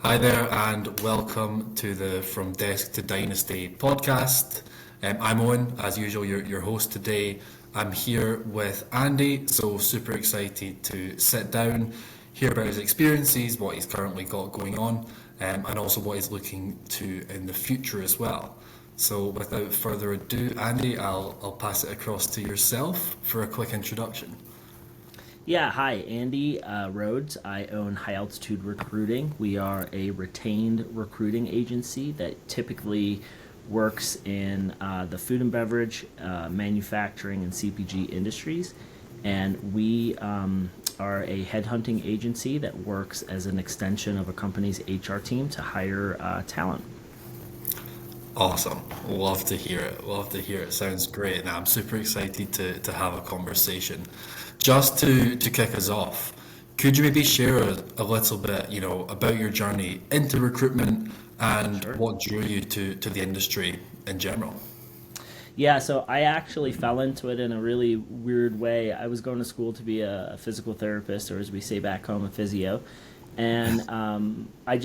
Hi there, and welcome to the From Desk to Dynasty podcast. I'm Owen, as usual, your host today. I'm here with Andy, so super excited to sit down, hear about his experiences, what he's currently got going on, and also what he's looking to in the future as well. So without further ado, Andy, I'll pass it across to yourself for a quick introduction. Yeah, hi, Andy Rhodes. I own High Altitude Recruiting. We are a retained recruiting agency that typically works in the food and beverage, manufacturing, and CPG industries. And we are a headhunting agency that works as an extension of a company's HR team to hire talent. Awesome. Love to hear it. Love to hear it. Sounds great. And I'm super excited to have a conversation. Just to kick us off, could you maybe share a little bit, about your journey into recruitment and Sure. what drew you to the industry in general? Yeah, so I actually fell into it in a really weird way. I was going to school to be a physical therapist, or as we say back home, a physio. And I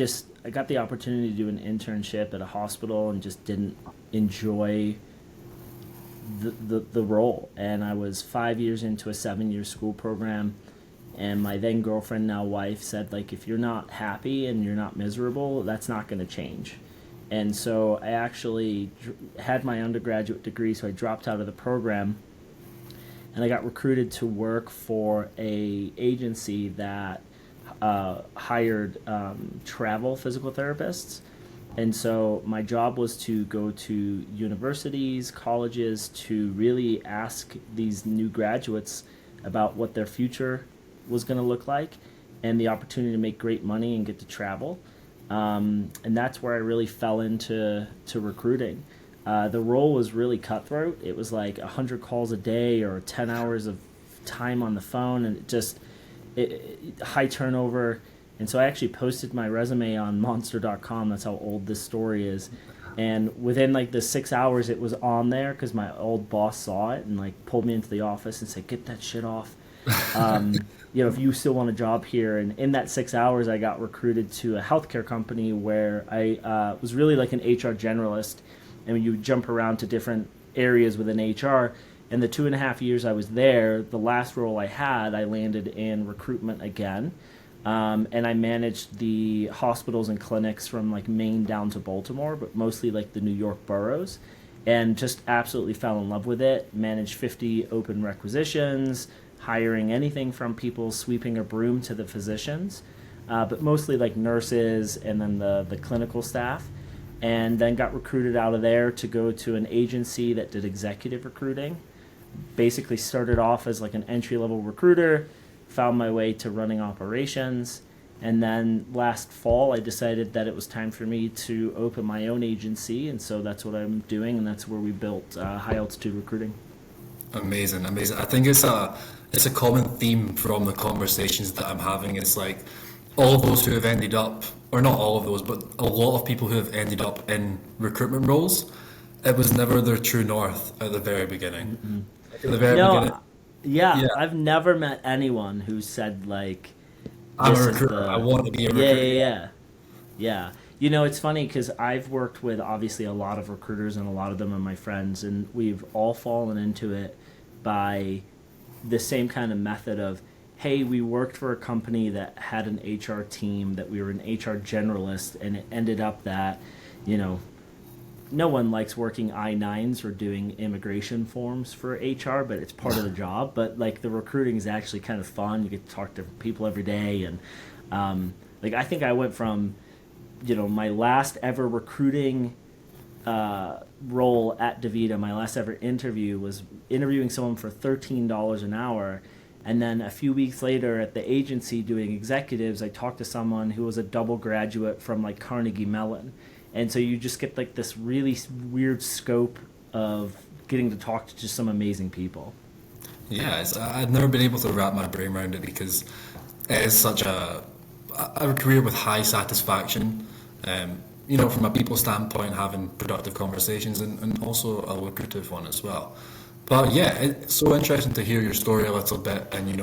got the opportunity to do an internship at a hospital and just didn't enjoy the role. And I was 5 years into a 7 year school program. And my then girlfriend, now wife, said, like, if you're not happy and you're not miserable, that's not going to change. And so I actually had my undergraduate degree, so I dropped out of the program and I got recruited to work for a agency that hired travel physical therapists. And so my job was to go to universities, colleges, to really ask these new graduates about what their future was going to look like and the opportunity to make great money and get to travel. And that's where I really fell into recruiting. The role was really cutthroat. It was like 100 calls a day or 10 hours of time on the phone, and high turnover. And so I actually posted my resume on monster.com. That's how old this story is. And within like the 6 hours, it was on there because my old boss saw it and like pulled me into the office and said, "Get that shit off. Um, if you still want a job here." And in that 6 hours, I got recruited to a healthcare company where I was really like an HR generalist. And when you jump around to different areas within HR, in the 2.5 years I was there, the last role I had, I landed in recruitment again. And I managed the hospitals and clinics from like Maine down to Baltimore, but mostly like the New York boroughs, and just absolutely fell in love with it. Managed 50 open requisitions, hiring anything from people sweeping a broom to the physicians, but mostly like nurses and then the clinical staff. And then got recruited out of there to go to an agency that did executive recruiting. Basically started off as like an entry level recruiter, found my way to running operations, and then last fall I decided that it was time for me to open my own agency, and so that's what I'm doing, and that's where we built High Altitude Recruiting. Amazing, amazing. I think it's a common theme from the conversations that I'm having. It's like all of those who have ended up, or not all of those, but a lot of people who have ended up in recruitment roles, it was never their true north at the very beginning. Like at the very beginning, No, yeah, yeah, I've never met anyone who said like I'm a this is recruiter. I the want to be a yeah, recruiter. yeah, yeah. Yeah. It's funny because I've worked with obviously a lot of recruiters, and a lot of them are my friends, and we've all fallen into it by the same kind of method of, hey, we worked for a company that had an HR team, that we were an HR generalist, and it ended up that, you know, no one likes working I-9s or doing immigration forms for HR, but it's part of the job. But like the recruiting is actually kind of fun. You get to talk to different people every day. And like I think I went from, my last ever recruiting role at DaVita, my last ever interview was interviewing someone for $13 an hour. And then a few weeks later at the agency doing executives, I talked to someone who was a double graduate from like Carnegie Mellon. And so you just get like this really weird scope of getting to talk to just some amazing people. Yeah, I've never been able to wrap my brain around it because it is such a career with high satisfaction. From a people standpoint, having productive conversations and also a lucrative one as well. But yeah, it's so interesting to hear your story a little bit and,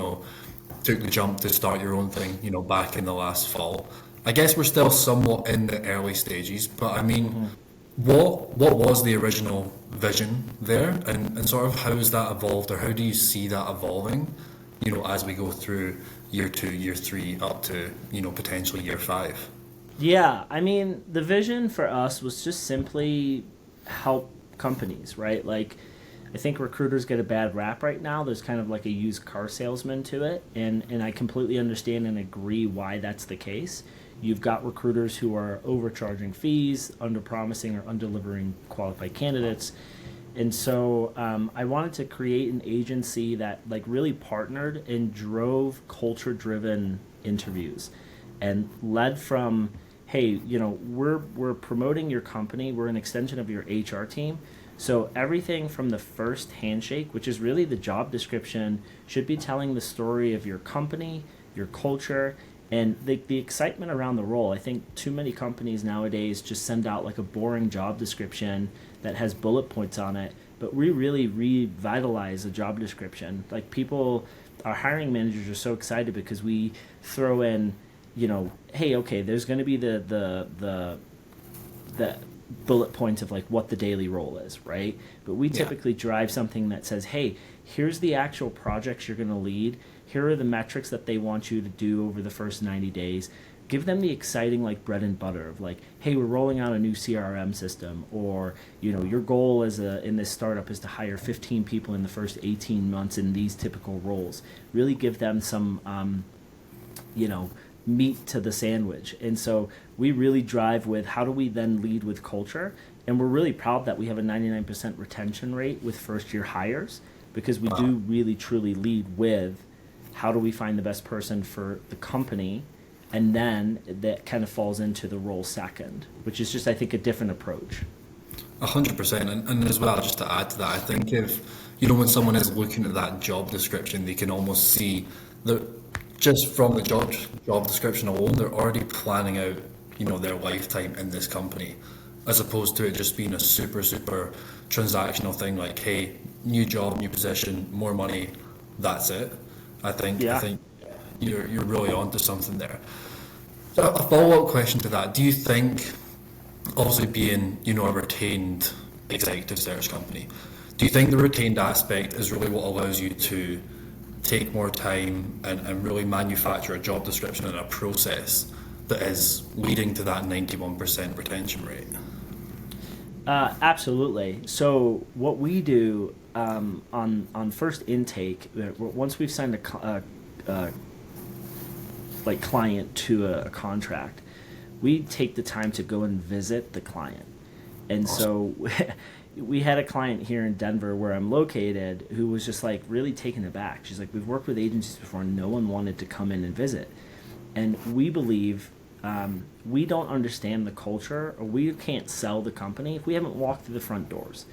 took the jump to start your own thing, back in the last fall. I guess we're still somewhat in the early stages, but I mean, Mm-hmm. what was the original vision there, and sort of how has that evolved, or how do you see that evolving, as we go through year 2, year 3, up to, potentially year 5? Yeah, I mean, the vision for us was just simply help companies, right? Like, I think recruiters get a bad rap right now. There's kind of like a used car salesman to it, and I completely understand and agree why that's the case. You've got recruiters who are overcharging fees, under-promising or under-delivering qualified candidates. And so I wanted to create an agency that like really partnered and drove culture-driven interviews and led from, hey, we're promoting your company, we're an extension of your HR team. So everything from the first handshake, which is really the job description, should be telling the story of your company, your culture, and the excitement around the role. I think too many companies nowadays just send out like a boring job description that has bullet points on it, but we really revitalize a job description. Like people, our hiring managers are so excited because we throw in, hey, okay, there's going to be the bullet points of like what the daily role is, right? But we typically drive something that says, hey, here's the actual projects you're going to lead. Here are the metrics that they want you to do over the first 90 days. Give them the exciting like bread and butter of like, hey, we're rolling out a new CRM system, or your goal in this startup is to hire 15 people in the first 18 months in these typical roles. Really give them some meat to the sandwich. And so we really drive with how do we then lead with culture. And we're really proud that we have a 99% retention rate with first year hires, because we do really truly lead with how do we find the best person for the company, and then that kind of falls into the role second, which is just, I think, a different approach. 100%, and as well, just to add to that, I think if when someone is looking at that job description, they can almost see that just from the job description alone, they're already planning out their lifetime in this company, as opposed to it just being a super transactional thing like, hey, new job, new position, more money, that's it. I think you're really onto something there. So a follow-up question to that: do you think, obviously being a retained executive search company, do you think the retained aspect is really what allows you to take more time and really manufacture a job description and a process that is leading to that 91% retention rate? Absolutely. So what we do on first intake, once we've signed a client to a contract, we take the time to go and visit the client. And awesome. So we had a client here in Denver where I'm located who was just like really taken aback. She's like, we've worked with agencies before, no one wanted to come in and visit. And we believe we don't understand the culture, or we can't sell the company if we haven't walked through the front doors.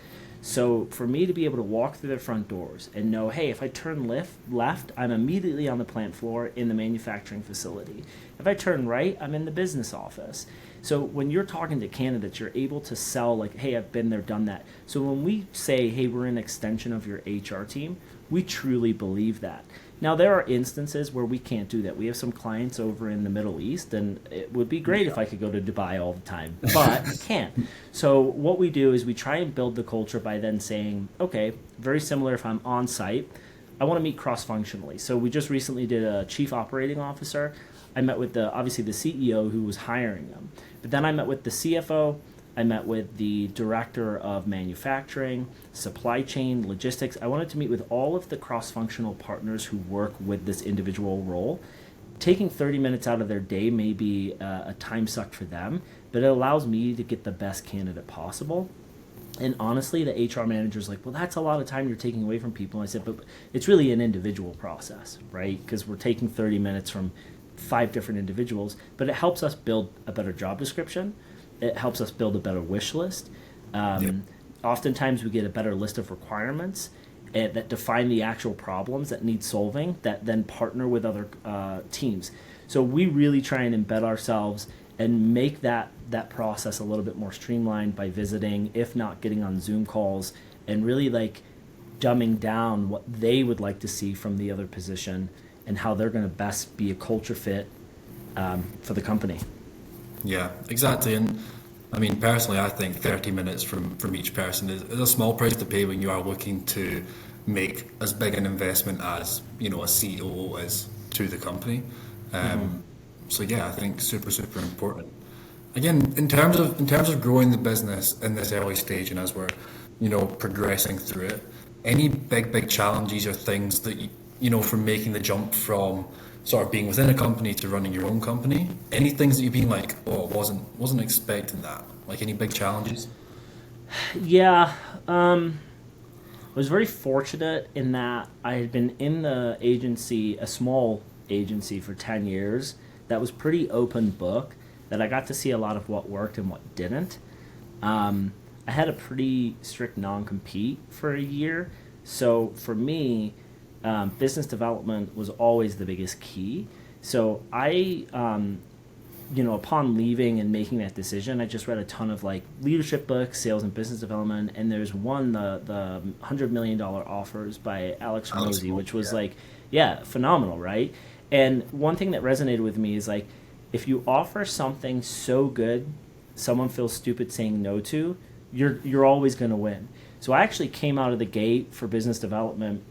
So for me to be able to walk through the front doors and know, hey, if I turn left, I'm immediately on the plant floor in the manufacturing facility. If I turn right, I'm in the business office. So when you're talking to candidates, you're able to sell like, hey, I've been there, done that. So when we say, hey, we're an extension of your HR team, we truly believe that. Now, there are instances where we can't do that. We have some clients over in the Middle East, and it would be great if I could go to Dubai all the time, but I can't. So what we do is we try and build the culture by then saying, okay, very similar if I'm on site, I want to meet cross-functionally. So we just recently did a chief operating officer. I met with obviously the CEO who was hiring them. But then I met with the CFO, I met with the director of manufacturing, supply chain, logistics. I wanted to meet with all of the cross-functional partners who work with this individual role. Taking 30 minutes out of their day may be a time suck for them, but it allows me to get the best candidate possible. And honestly, the HR manager's like, well, that's a lot of time you're taking away from people. And I said, but it's really an individual process, right? Because we're taking 30 minutes from 5 different individuals, but it helps us build a better job description. It helps us build a better wish list. Oftentimes we get a better list of requirements that define the actual problems that need solving, that then partner with other teams. So we really try and embed ourselves and make that process a little bit more streamlined by visiting, if not getting on Zoom calls, and really like dumbing down what they would like to see from the other position and how they're going to best be a culture fit for the company. Yeah, exactly. And I mean, personally, I think 30 minutes from each person is a small price to pay when you are looking to make as big an investment as, a COO is to the company. So yeah, I think super, super important. Again, in terms of growing the business in this early stage and as we're, progressing through it, any big challenges or things that from making the jump from sort of being within a company to running your own company, any things that you've been like, oh, wasn't expecting that, like any big challenges? Yeah, I was very fortunate in that I had been in the agency, a small agency, for 10 years. That was pretty open book, that I got to see a lot of what worked and what didn't. I had a pretty strict non compete for a year. So for me, business development was always the biggest key. So upon leaving and making that decision, I just read a ton of like leadership books, sales and business development, and there's one, the $100 million offers by Alex Hormozy, which was like, yeah, phenomenal, right? And one thing that resonated with me is like, if you offer something so good, someone feels stupid saying no to, you're always going to win. So I actually came out of the gate for business development,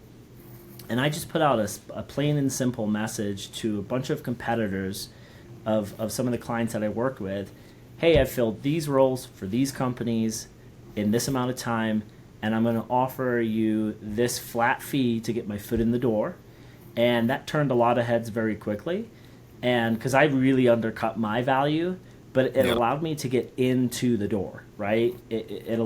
and I just put out a plain and simple message to a bunch of competitors of some of the clients that I worked with. Hey, I've filled these roles for these companies in this amount of time, and I'm going to offer you this flat fee to get my foot in the door. And that turned a lot of heads very quickly. And because I really undercut my value, but it allowed me to get into the door, right? It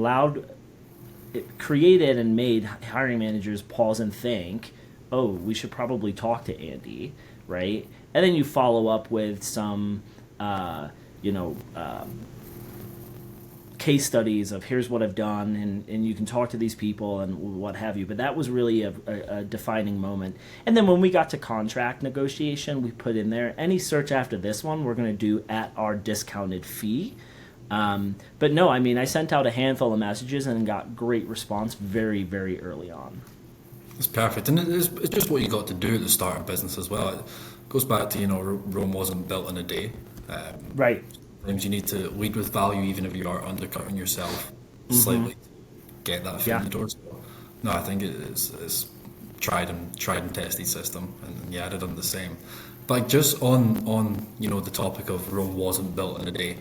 created and made hiring managers pause and think, oh, we should probably talk to Andy, right? And then you follow up with some, case studies of here's what I've done, and you can talk to these people and what have you. But that was really a defining moment. And then when we got to contract negotiation, we put in there, any search after this one we're going to do at our discounted fee. But no, I mean, I sent out a handful of messages and got great response very, very early on. It's perfect, and it's just what you got to do at the start of business as well. It goes back to Rome wasn't built in a day. Right. Sometimes you need to lead with value, even if you are undercutting yourself slightly to get that foot in the door. So, no, I think it's tried and tested system, and yeah, I'd done the same. But just on the topic of Rome wasn't built in a day,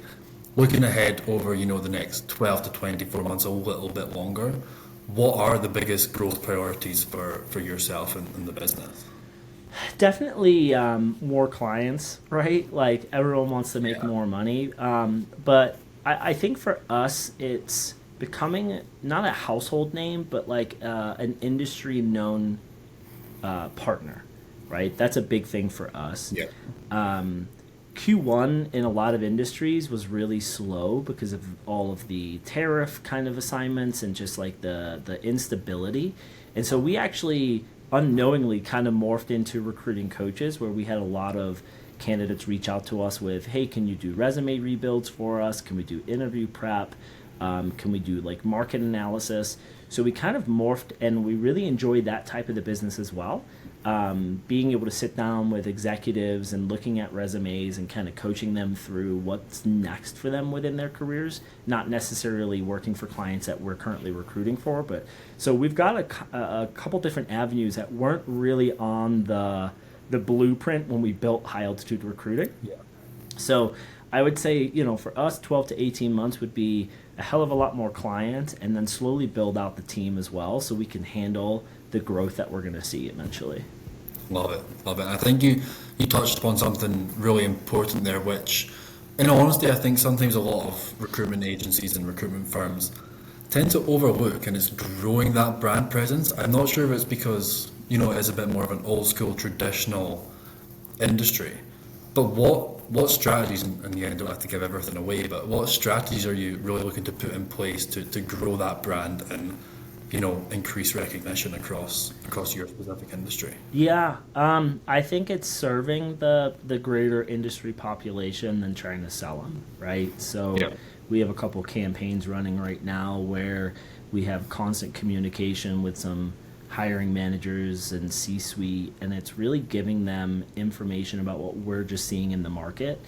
looking ahead over the next 12 to 24 months, a little bit longer, what are the biggest growth priorities for yourself and the business? Definitely more clients, right? Like everyone wants to make more money. But I think for us, it's becoming not a household name, but like an industry known partner, right? That's a big thing for us. Yeah. Q1 in a lot of industries was really slow because of all of the tariff kind of assignments and just like the instability. And so we actually unknowingly kind of morphed into recruiting coaches, where we had a lot of candidates reach out to us with, hey, can you do resume rebuilds for us? Can we do interview prep? Can we do like market analysis? So we kind of morphed, and we really enjoyed that type of the business as well. Being able to sit down with executives and looking at resumes and kind of coaching them through what's next for them within their careers, not necessarily working for clients that we're currently recruiting for. But so we've got a couple different avenues that weren't really on the blueprint when we built High Altitude Recruiting. Yeah. So I would say, for us, 12 to 18 months would be a hell of a lot more clients, and then slowly build out the team as well so we can handle the growth that we're going to see eventually. Love it. I think you touched upon something really important there, which, in all honesty, I think sometimes a lot of recruitment agencies and recruitment firms tend to overlook, and it's growing that brand presence. I'm not sure if it's because, it is a bit more of an old school traditional industry, but what strategies, and again, I don't have to give everything away, but what strategies are you really looking to put in place to grow that brand and increase recognition across your specific industry? Yeah, I think it's serving the greater industry population than trying to sell them, right? So we have a couple campaigns running right now where we have constant communication with some hiring managers and C-suite, and it's really giving them information about what we're just seeing in the market.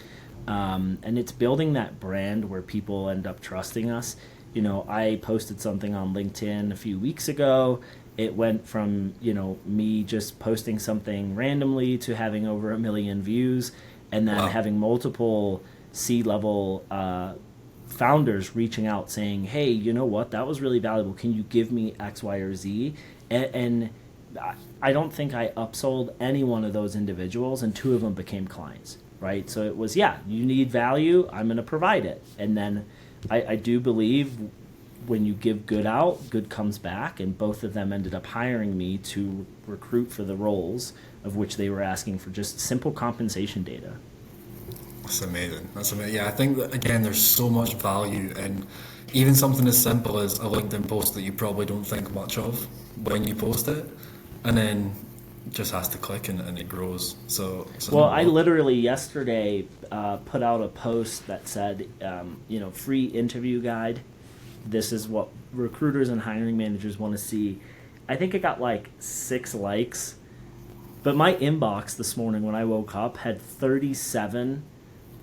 And it's building that brand where people end up trusting us. You know, I posted something on LinkedIn a few weeks ago. It went from, you know, me just posting something randomly to having over 1 million views, and then having multiple C-level founders reaching out saying, hey, you know what, that was really valuable. Can you give me X, Y, or Z? And I don't think I upsold any one of those individuals, and 2 of them became clients, right? So it was, yeah, you need value, I'm going to provide it. And then I do believe when you give good out, good comes back, and both of them ended up hiring me to recruit for the roles of which they were asking for just simple compensation data. That's amazing. That's amazing. Yeah, I think that, again, there's so much value in even something as simple as a LinkedIn post that you probably don't think much of when you post it, and then just has to click and it grows. So well, I literally yesterday put out a post that said, you know, free interview guide. This is what recruiters and hiring managers want to see. I think it got like 6 likes, but my inbox this morning when I woke up had 37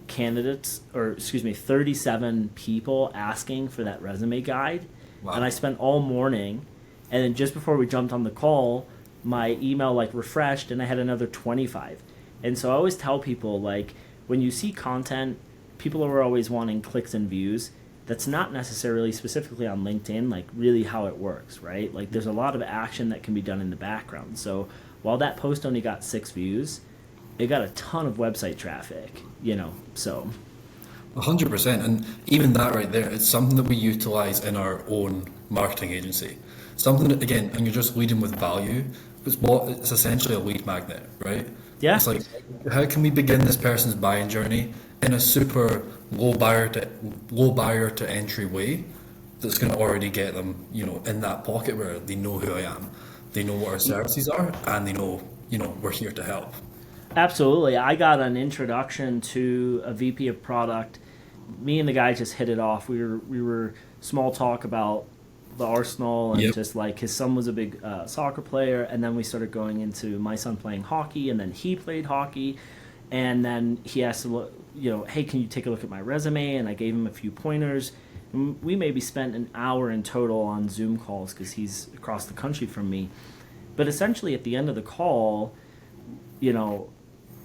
candidates, or excuse me, 37 people asking for that resume guide. Wow. And I spent all morning, and then just before we jumped on the call, my email like refreshed and I had another 25. And so I always tell people, like, when you see content, people are always wanting clicks and views. That's not necessarily specifically on LinkedIn, like really how it works, right? Like there's a lot of action that can be done in the background. So while that post only got 6 views, it got a ton of website traffic, you know, so. 100%. And even that right there, it's something that we utilize in our own marketing agency. Something that, again, and you're just leading with value, it's essentially a lead magnet, right? Yeah. It's like, how can we begin this person's buying journey in a super low barrier to entry way that's going to already get them, you know, in that pocket where they know who I am, they know what our services are, and they know, you know, we're here to help. Absolutely. I got an introduction to a VP of product. Me and the guy just hit it off. We were small talk about the Arsenal and just like his son was a big soccer player, and then we started going into my son playing hockey, and then he played hockey, and then he asked to look, you know, hey, can you take a look at my resume? And I gave him a few pointers. And we maybe spent an hour in total on Zoom calls because he's across the country from me. But essentially at the end of the call, you know,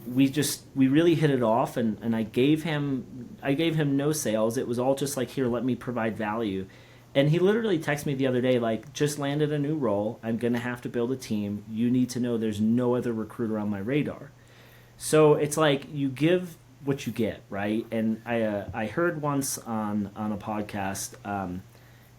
we really hit it off, and I gave him no sales. It was all just like, here, let me provide value. And he literally texted me the other day, like, just landed a new role. I'm going to have to build a team. You need to know there's no other recruiter on my radar. So it's like you give what you get, right? And I heard once on a podcast,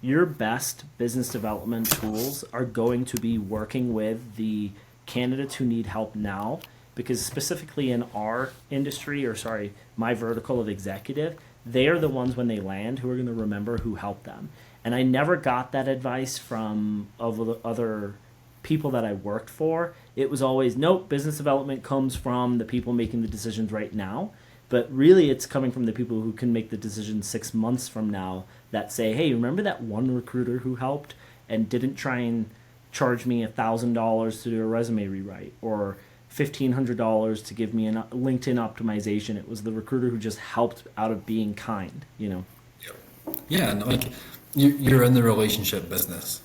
your best business development tools are going to be working with the candidates who need help now, because specifically in our industry, my vertical of executive, they are the ones when they land who are going to remember who helped them. And I never got that advice from other people that I worked for. It was always, nope, business development comes from the people making the decisions right now. But really, it's coming from the people who can make the decision 6 months from now that say, hey, remember that one recruiter who helped and didn't try and charge me $1,000 to do a resume rewrite, or $1,500 to give me a LinkedIn optimization? It was the recruiter who just helped out of being kind, you know? Yeah, and like, you're in the relationship business.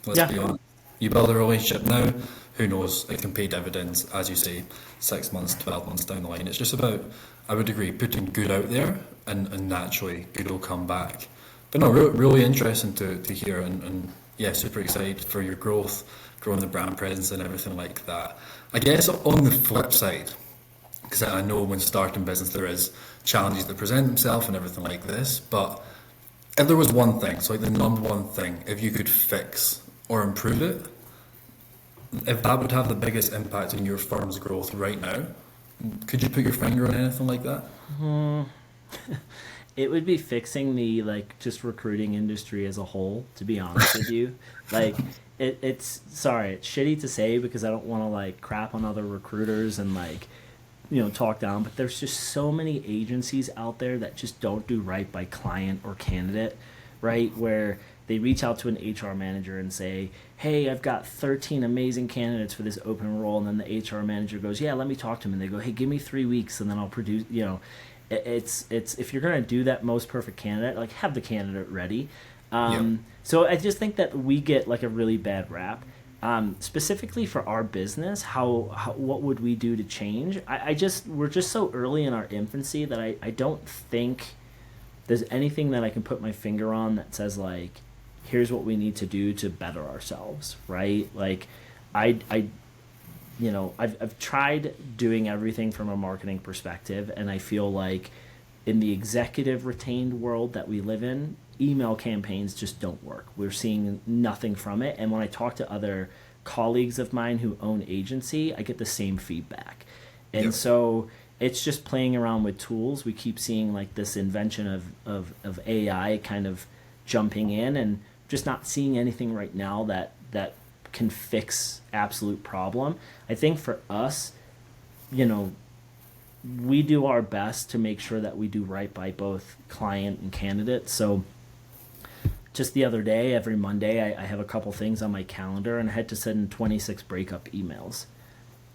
Let's be honest. You build a relationship now, who knows, it can pay dividends, as you say, 6 months, 12 months down the line. It's just about, I would agree, putting good out there, and naturally good will come back. But no, really interesting to hear, and yeah, super excited for your growth, growing the brand presence and everything like that. I guess on the flip side, because I know when starting business there is challenges that present themselves and everything like this, but if there was one thing, so like the number one thing, if you could fix or improve it, if that would have the biggest impact on your firm's growth right now, could you put your finger on anything like that? It would be fixing the, like, just recruiting industry as a whole, to be honest with you. Like, it's shitty to say because I don't want to, like, crap on other recruiters and, like, you know, talk down, but there's just so many agencies out there that just don't do right by client or candidate. right? Where they reach out to an HR manager and say, hey, I've got 13 amazing candidates for this open role. And then the HR manager goes, yeah, let me talk to them. And they go, hey, give me 3 weeks and then I'll produce, it's if you're going to do that most perfect candidate, like have the candidate ready. So I just think that we get like a really bad rap. Specifically for our business, how what would we do to change? We're just so early in our infancy that I don't think there's anything that I can put my finger on that says like, here's what we need to do to better ourselves, right? Like, I've tried doing everything from a marketing perspective, and I feel like in the executive retained world that we live in, email campaigns just don't work. We're seeing nothing from it. And when I talk to other colleagues of mine who own agency, I get the same feedback. And so it's just playing around with tools. We keep seeing like this invention of AI kind of jumping in, and just not seeing anything right now that can fix absolute problem. I think for us, we do our best to make sure that we do right by both client and candidate. So just the other day, every Monday, I have a couple things on my calendar, and I had to send 26 breakup emails.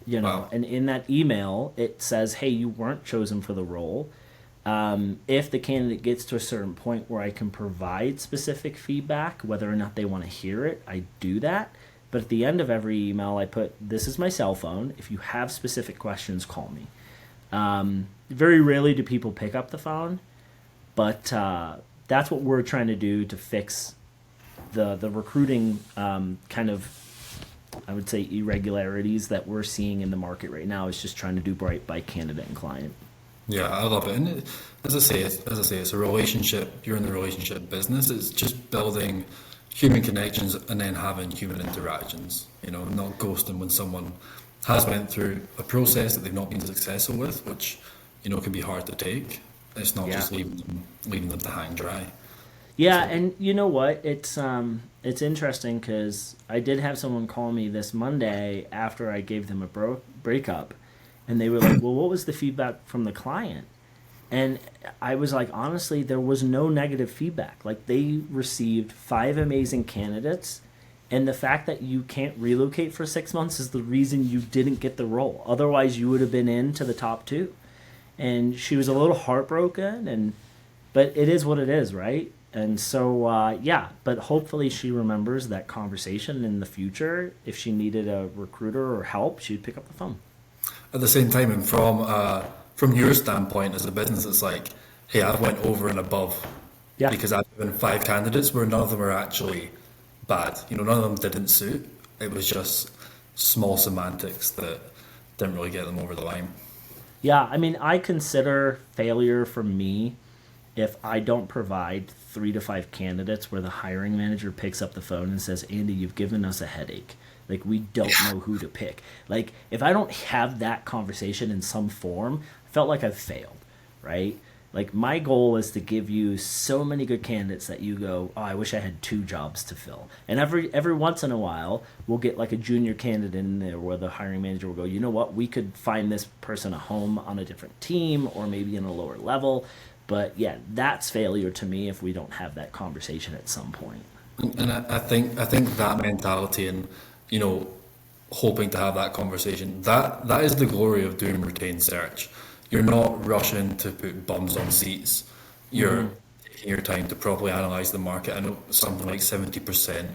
Wow. And in that email, it says, hey, you weren't chosen for the role. If the candidate gets to a certain point where I can provide specific feedback, whether or not they want to hear it, I do that. But at the end of every email, I put, this is my cell phone. If you have specific questions, call me. Very rarely do people pick up the phone, but that's what we're trying to do to fix the recruiting kind of, I would say, irregularities that we're seeing in the market right now, is just trying to do right by candidate and client. Yeah, I love it. And as I say, it's a relationship. You're in the relationship business. It's just building human connections and then having human interactions. Not ghosting when someone has went through a process that they've not been successful with, which can be hard to take. It's not just leaving them to hang dry. Yeah, and you know what? It's interesting because I did have someone call me this Monday after I gave them a breakup, and they were like, well, what was the feedback from the client? And I was like, honestly, there was no negative feedback. Like, they received 5 amazing candidates, and the fact that you can't relocate for 6 months is the reason you didn't get the role. Otherwise, you would have been into the top 2. And she was a little heartbroken, but it is what it is, right? And so, but hopefully she remembers that conversation in the future. If she needed a recruiter or help, she'd pick up the phone. At the same time, and from your standpoint as a business, it's like, hey, I've went over and above because I've given 5 candidates where none of them are actually bad. None of them didn't suit. It was just small semantics that didn't really get them over the line. Yeah, I mean, I consider failure for me if I don't provide 3 to 5 candidates where the hiring manager picks up the phone and says, Andy, you've given us a headache. Like, we don't know who to pick. Like, if I don't have that conversation in some form, I felt like I've failed, right? Like, my goal is to give you so many good candidates that you go, oh, I wish I had 2 jobs to fill. And every once in a while, we'll get like a junior candidate in there where the hiring manager will go, you know what, we could find this person a home on a different team or maybe in a lower level. But yeah, that's failure to me if we don't have that conversation at some point. And I think that mentality and hoping to have that conversation, that is the glory of doing retained search. You're not rushing to put bums on seats. You're taking your time to properly analyse the market. I know something like 70%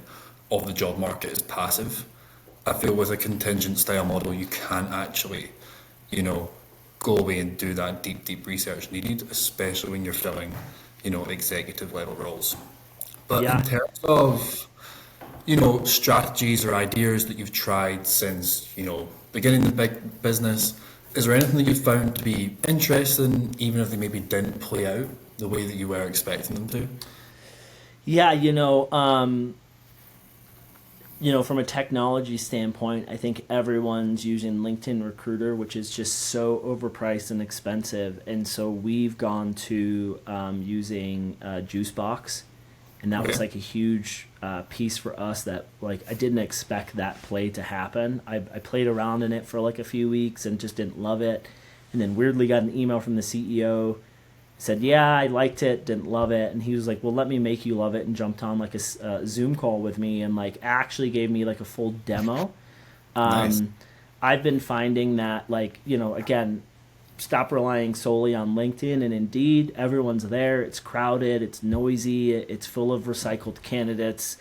of the job market is passive. I feel with a contingent style model, you can actually, go away and do that deep research needed, especially when you're filling, executive level roles. But in terms of, strategies or ideas that you've tried since, beginning the big business, is there anything that you've found to be interesting, even if they maybe didn't play out the way that you were expecting them to? Yeah, from a technology standpoint, I think everyone's using LinkedIn Recruiter, which is just so overpriced and expensive. And so we've gone to using Juicebox. And that was like a huge piece for us that like I didn't expect that play to happen. I played around in it for like a few weeks and just didn't love it. And then weirdly got an email from the CEO Said, yeah, I liked it, didn't love it. And he was like, well, let me make you love it, and jumped on like a Zoom call with me and like actually gave me like a full demo. Nice. I've been finding that, like, again, stop relying solely on LinkedIn and Indeed. Everyone's there. It's crowded. It's noisy. It's full of recycled candidates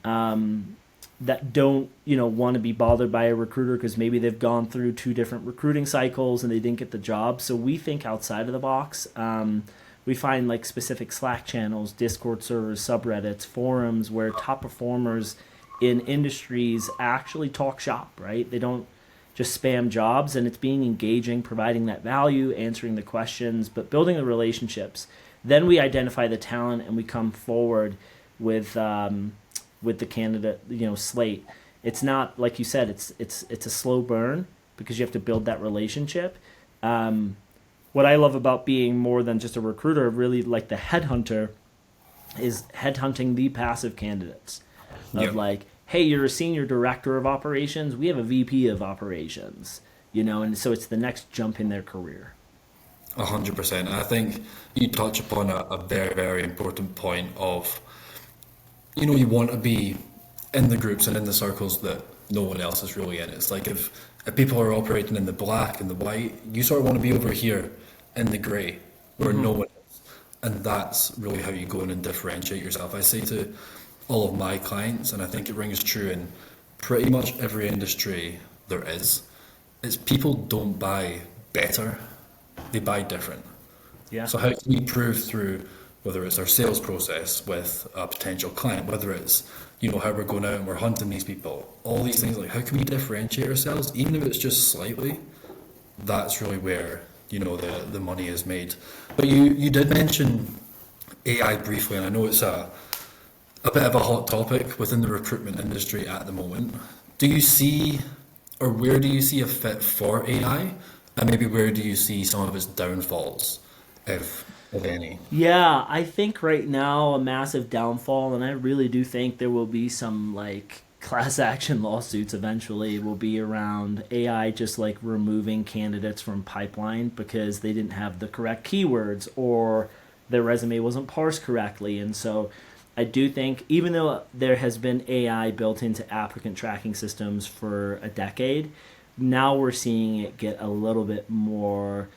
that don't, want to be bothered by a recruiter because maybe they've gone through 2 different recruiting cycles and they didn't get the job. So we think outside of the box. We find like specific Slack channels, Discord servers, subreddits, forums where top performers in industries actually talk shop, right? They don't just spam jobs, and it's being engaging, providing that value, answering the questions, but building the relationships. Then we identify the talent and we come forward with the candidate, slate. It's not like you said. It's a slow burn because you have to build that relationship. What I love about being more than just a recruiter, really like the headhunter, is headhunting the passive candidates. Of like, hey, you're a senior director of operations. We have a VP of operations, and so it's the next jump in their career. 100%. And I think you touch upon a very, very important point of, you want to be in the groups and in the circles that no one else is really in. It's like if people are operating in the black and the white, you sort of want to be over here in the grey where no one is. And that's really how you go in and differentiate yourself. I say to all of my clients, and I think it rings true in pretty much every industry there is people don't buy better, they buy different. Yeah. So how can we prove through, whether it's our sales process with a potential client, whether it's, how we're going out and we're hunting these people, all these things, like how can we differentiate ourselves, even if it's just slightly? That's really where, the money is made. But you did mention AI briefly, and I know it's a bit of a hot topic within the recruitment industry at the moment. Do you see, or where do you see a fit for AI? And maybe where do you see some of its downfalls, if any? Yeah, I think right now a massive downfall, and I really do think there will be some like class action lawsuits eventually, will be around AI just like removing candidates from pipeline because they didn't have the correct keywords or their resume wasn't parsed correctly. And so I do think, even though there has been AI built into applicant tracking systems for a decade, now we're seeing it get a little bit more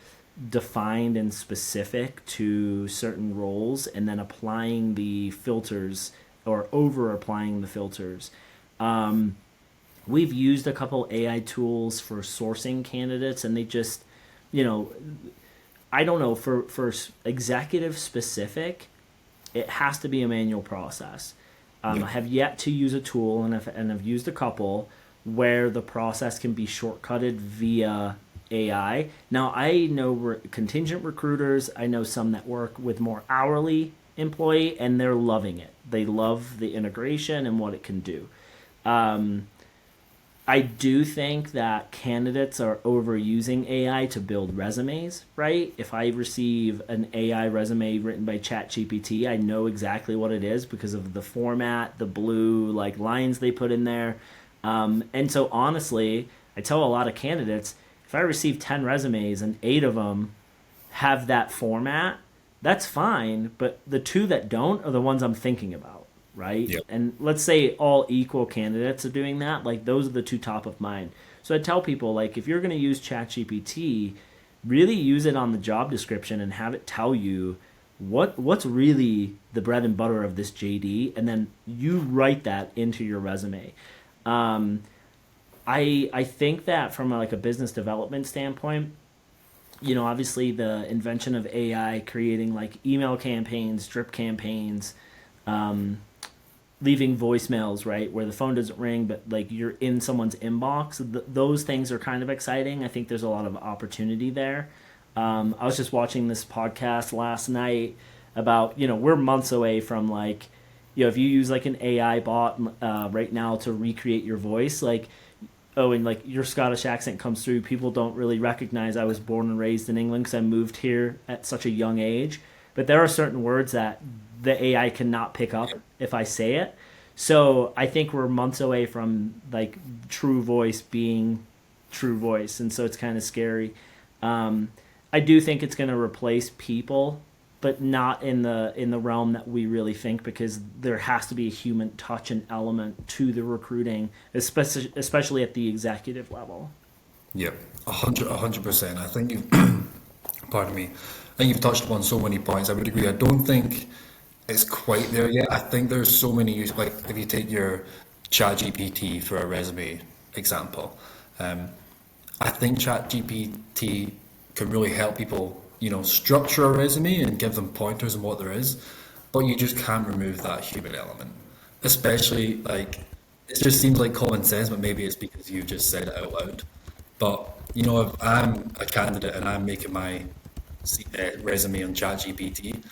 defined and specific to certain roles, and then applying the filters or over applying the filters. We've used a couple AI tools for sourcing candidates, and they just, I don't know, for executive specific, it has to be a manual process. I have yet to use a tool, and I've used a couple where the process can be shortcutted via AI. Now, I know contingent recruiters. I know some that work with more hourly employee, and they're loving it. They love the integration and what it can do. I do think that candidates are overusing AI to build resumes, right? If I receive an AI resume written by ChatGPT, I know exactly what it is because of the format, the blue like lines they put in there. And so honestly, I tell a lot of candidates, if I receive 10 resumes and 8 of them have that format, that's fine. But the 2 that don't are the ones I'm thinking about. Right? Yep. And let's say all equal candidates are doing that, like those are the 2 top of mind. So I tell people, like, if you're going to use ChatGPT, really use it on the job description and have it tell you what's really the bread and butter of this JD, and then you write that into your resume. I think that from like a business development standpoint, obviously the invention of AI creating like email campaigns, drip campaigns, leaving voicemails, right, where the phone doesn't ring, but like you're in someone's inbox. Those things are kind of exciting. I think there's a lot of opportunity there. I was just watching this podcast last night about, we're months away from like, if you use like an AI bot right now to recreate your voice, like, and like your Scottish accent comes through, people don't really recognize I was born and raised in England because I moved here at such a young age. But there are certain words that the AI cannot pick up if I say it. So I think we're months away from like true voice being true voice, and so it's kind of scary. I do think it's going to replace people, but not in the realm that we really think, because there has to be a human touch and element to the recruiting, especially at the executive level. Yep, 100%. I think you've, pardon me, I think you've touched upon so many points. I would agree. I don't think it's quite there yet. I think there's so many use, like if you take your ChatGPT for a resume example, I think ChatGPT can really help people, structure a resume and give them pointers on what there is, but you just can't remove that human element. Especially like it just seems like common sense, but maybe it's because you just said it out loud. But if I'm a candidate and I'm making my resume on ChatGPT,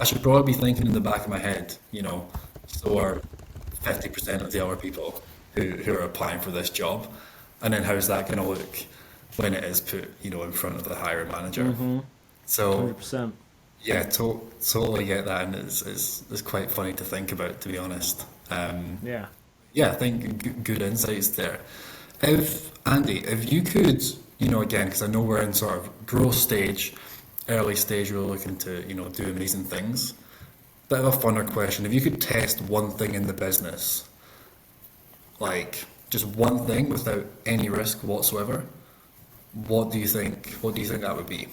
I should probably be thinking in the back of my head, so are 50% of the other people who are applying for this job, and then how's that going to look when it is put, in front of the hiring manager? Mm-hmm. So 100%. yeah, totally get that, and it's quite funny to think about, to be honest. Yeah. Yeah, I think good insights there. If you could, again, because I know we're in sort of growth stage, early stage, we're looking to, do amazing things. Bit of a funner question. If you could test one thing in the business, like just one thing without any risk whatsoever, what do you think that would be?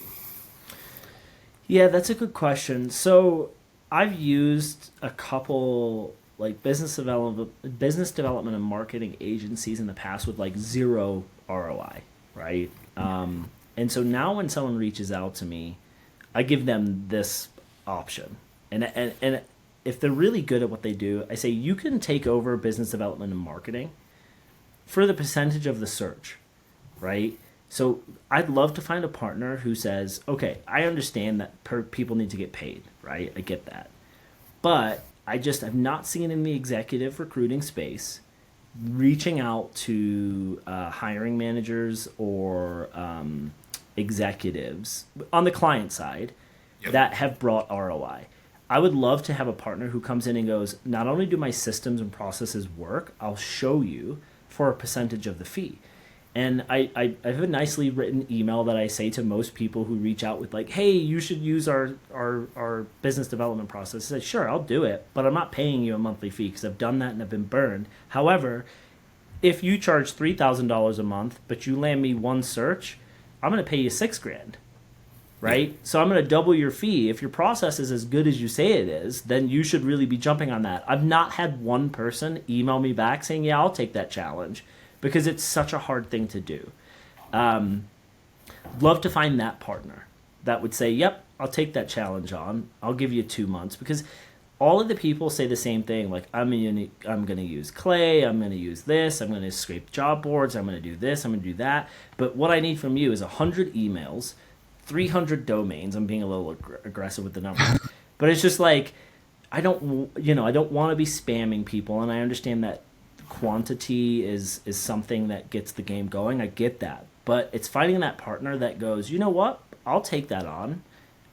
Yeah, that's a good question. So I've used a couple like business development and marketing agencies in the past with like zero ROI, right? And so now when someone reaches out to me, I give them this option, and if they're really good at what they do, I say you can take over business development and marketing for the percentage of the search, right? So I'd love to find a partner who says, okay, I understand that people need to get paid, right? I get that. But I've not seen in the executive recruiting space reaching out to hiring managers or executives on the client side that have brought ROI. I would love to have a partner who comes in and goes, not only do my systems and processes work, I'll show you for a percentage of the fee. And I have a nicely written email that I say to most people who reach out with like, hey, you should use our business development process. I say, sure, I'll do it, but I'm not paying you a monthly fee because I've done that and I've been burned. However, if you charge $3,000 a month, but you land me one search, I'm going to pay you $6,000, right? So I'm going to double your fee. If your process is as good as you say it is, then you should really be jumping on that. I've not had one person email me back saying, yeah, I'll take that challenge, because it's such a hard thing to do. Love to find that partner that would say, yep, I'll take that challenge on. I'll give you 2 months, because all of the people say the same thing. Like, I'm going to use Clay. I'm going to use this. I'm going to scrape job boards. I'm going to do this. I'm going to do that. But what I need from you is 100 emails, 300 domains. I'm being a little aggressive with the numbers. But it's just like, I don't want to be spamming people. And I understand that quantity is something that gets the game going. I get that. But it's finding that partner that goes, you know what? I'll take that on,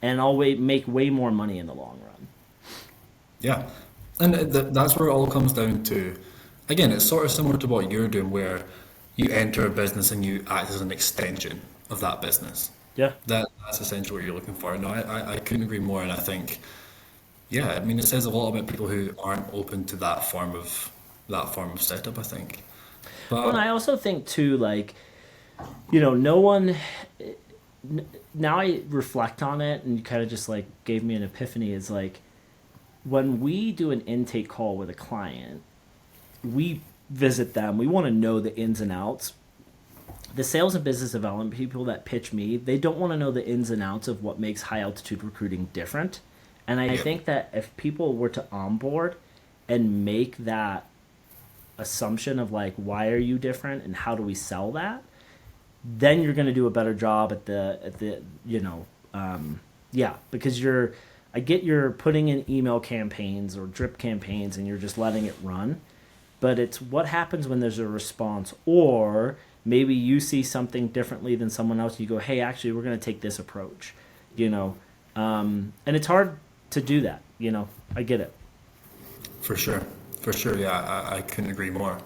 and I'll make way more money in the long run. Yeah, and that's where it all comes down to. Again, it's sort of similar to what you're doing, where you enter a business and you act as an extension of that business. Yeah. That's essentially what you're looking for. No, I couldn't agree more, and I think, yeah, I mean, it says a lot about people who aren't open to that form of setup, I think. But well, and I also think too, like, no one. Now I reflect on it, and you kind of just like gave me an epiphany. Is like, when we do an intake call with a client, we visit them. We want to know the ins and outs. The sales and business development people that pitch me, they don't want to know the ins and outs of what makes high altitude recruiting different. And I think that if people were to onboard and make that assumption of like, why are you different and how do we sell that, then you're going to do a better job at the because you're putting in email campaigns or drip campaigns and you're just letting it run. But it's what happens when there's a response, or maybe you see something differently than someone else. You go, hey, actually, we're going to take this approach, and it's hard to do that. I get it. For sure. Yeah, I couldn't agree more.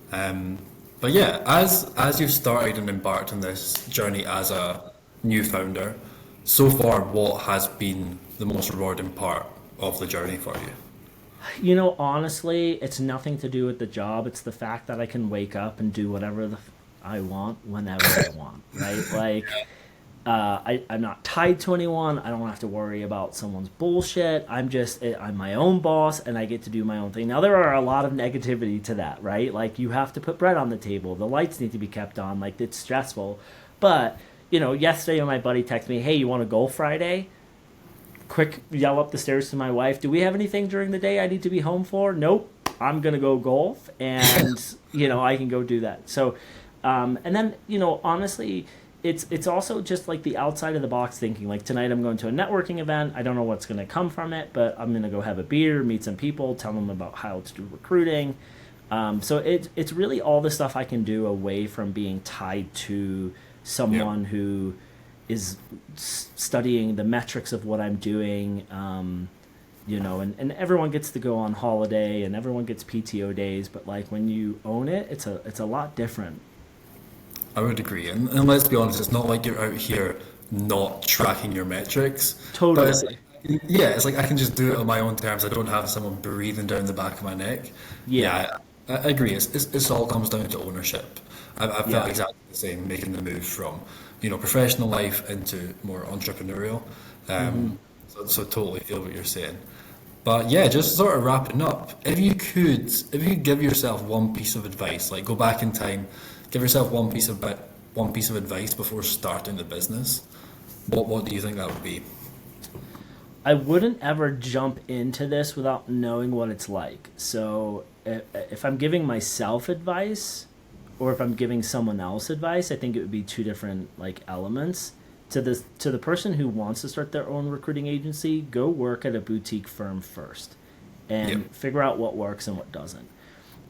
But yeah, as you've started and embarked on this journey as a new founder, so far, what has been the most rewarding part of the journey for you? You know, honestly, it's nothing to do with the job. It's the fact that I can wake up and do whatever I want whenever I want, right? Like, I'm not tied to anyone. I don't have to worry about someone's bullshit. I'm my own boss and I get to do my own thing. Now, there are a lot of negativity to that, right? Like, you have to put bread on the table. The lights need to be kept on. Like, it's stressful. But, you know, yesterday when my buddy texted me, hey, you want to golf Friday? Quick yell up the stairs to my wife, do we have anything during the day I need to be home for? Nope. I'm going to go golf and, you know, I can go do that. So, and then, you know, honestly, it's also just like the outside of the box thinking. Like tonight I'm going to a networking event. I don't know what's going to come from it, but I'm going to go have a beer, meet some people, tell them about how to do recruiting. So it's really all the stuff I can do away from being tied to someone who is studying the metrics of what I'm doing, you know, and everyone gets to go on holiday and everyone gets PTO days, but like when you own it, it's a lot different. I would agree, and let's be honest, it's not like you're out here not tracking your metrics. Totally. But it's like, yeah, it's like I can just do it on my own terms. I don't have someone breathing down the back of my neck. Yeah. I agree. It's all comes down to ownership. I felt Yeah. exactly the same making the move from, you know, professional life into more entrepreneurial. So totally feel what you're saying. But yeah, just sort of wrapping up. If you give yourself one piece of advice, like go back in time, give yourself one piece of advice before starting the business. What do you think that would be? I wouldn't ever jump into this without knowing what it's like. So if I'm giving myself advice or if I'm giving someone else advice, I think it would be two different like elements. To the person who wants to start their own recruiting agency, go work at a boutique firm first and figure out what works and what doesn't.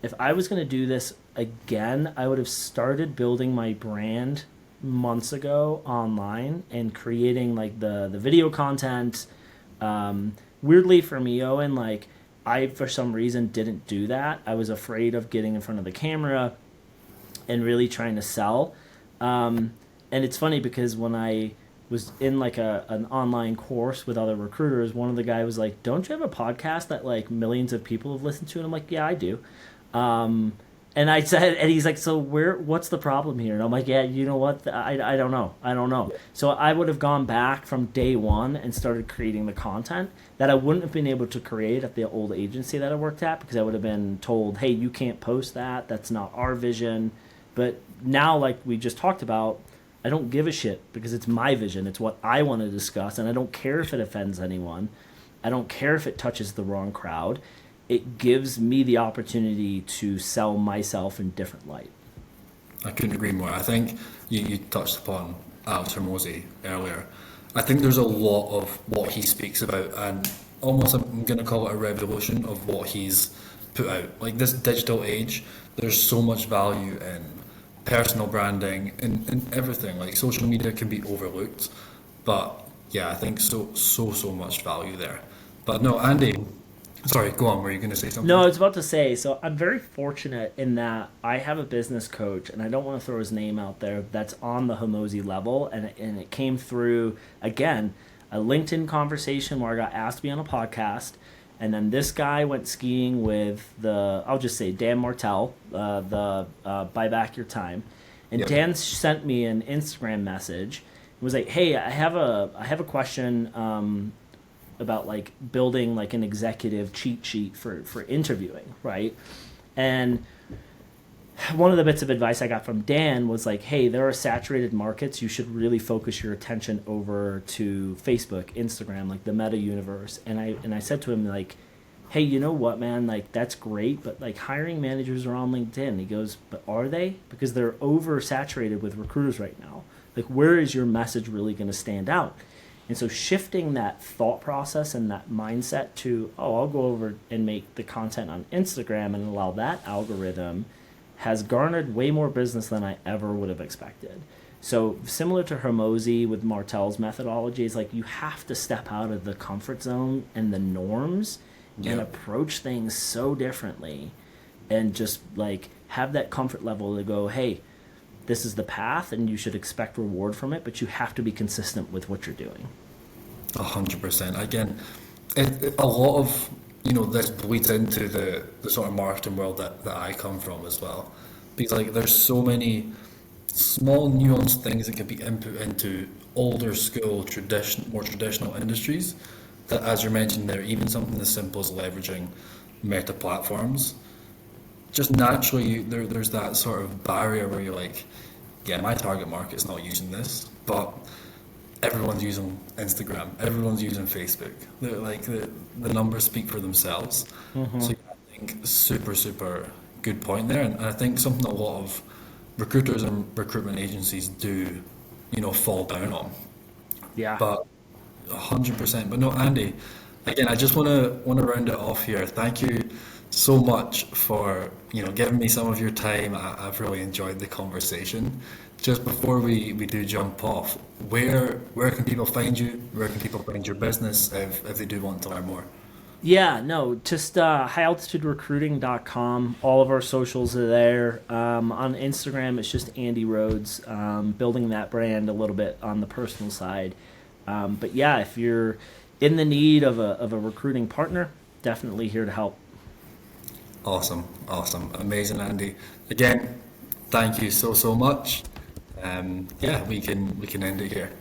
If I was going to do this again, I would have started building my brand months ago online and creating like the video content. Weirdly for me, Owen, like I for some reason didn't do that. I was afraid of getting in front of the camera and really trying to sell. And it's funny because when I was in like an online course with other recruiters, one of the guys was like, don't you have a podcast that like millions of people have listened to? And I'm like, yeah, I do. And I said, and he's like, so what's the problem here? And I'm like, yeah, you know what? I don't know. I don't know. So I would have gone back from day one and started creating the content that I wouldn't have been able to create at the old agency that I worked at because I would have been told, hey, you can't post that. That's not our vision. But now, like we just talked about, I don't give a shit because it's my vision. It's what I want to discuss, and I don't care if it offends anyone. I don't care if it touches the wrong crowd. It gives me the opportunity to sell myself in different light. I couldn't agree more. I think you touched upon Alex Hormozy earlier. I think there's a lot of what he speaks about, and almost I'm going to call it a revolution of what he's put out. Like this digital age, there's so much value in personal branding and everything. Like social media can be overlooked, but yeah, I think so much value there. But no, Andy, sorry, go on. Were you going to say something? No, I was about to say, so I'm very fortunate in that I have a business coach, and I don't want to throw his name out there, that's on the Hormozy level, and it came through, again, a LinkedIn conversation where I got asked to be on a podcast, and then this guy went skiing with I'll just say Dan Martell, Buy Back Your Time. And Yep. Dan sent me an Instagram message. It was like, hey, I have a question about like building like an executive cheat sheet for interviewing, right? And one of the bits of advice I got from Dan was like, hey, there are saturated markets. You should really focus your attention over to Facebook, Instagram, like the meta universe. And I said to him like, hey, you know what, man? Like that's great, but like hiring managers are on LinkedIn. He goes, but are they? Because they're oversaturated with recruiters right now. Like where is your message really going to stand out? And so shifting that thought process and that mindset to, oh, I'll go over and make the content on Instagram and allow that algorithm has garnered way more business than I ever would have expected. So similar to Hormozy with Martell's methodology, is like you have to step out of the comfort zone and the norms and approach things so differently and just like have that comfort level to go, hey, this is the path and you should expect reward from it, but you have to be consistent with what you're doing. 100%. Again, a lot of this bleeds into the sort of marketing world that I come from as well, because like there's so many small nuanced things that can be input into older school more traditional industries that, as you're mentioning there, even something as simple as leveraging meta platforms, just naturally there's that sort of barrier where you're like, yeah, my target market's not using this, but everyone's using Instagram, everyone's using Facebook. They're like the numbers speak for themselves. So I think super good point there, and I think something a lot of recruiters and recruitment agencies do, fall down on. Yeah. But 100%. But no, Andy, again, I just want to round it off here. Thank you so much for giving me some of your time. I've really enjoyed the conversation. Just before we do jump off, where can people find you? Where can people find your business if they do want to learn more? Yeah, no, just highaltituderecruiting.com. All of our socials are there. On Instagram, it's just Andy Rhodes, building that brand a little bit on the personal side. But yeah, if you're in the need of a recruiting partner, definitely here to help. Awesome. Amazing, Andy. Again, thank you so much. Yeah, we can end it here.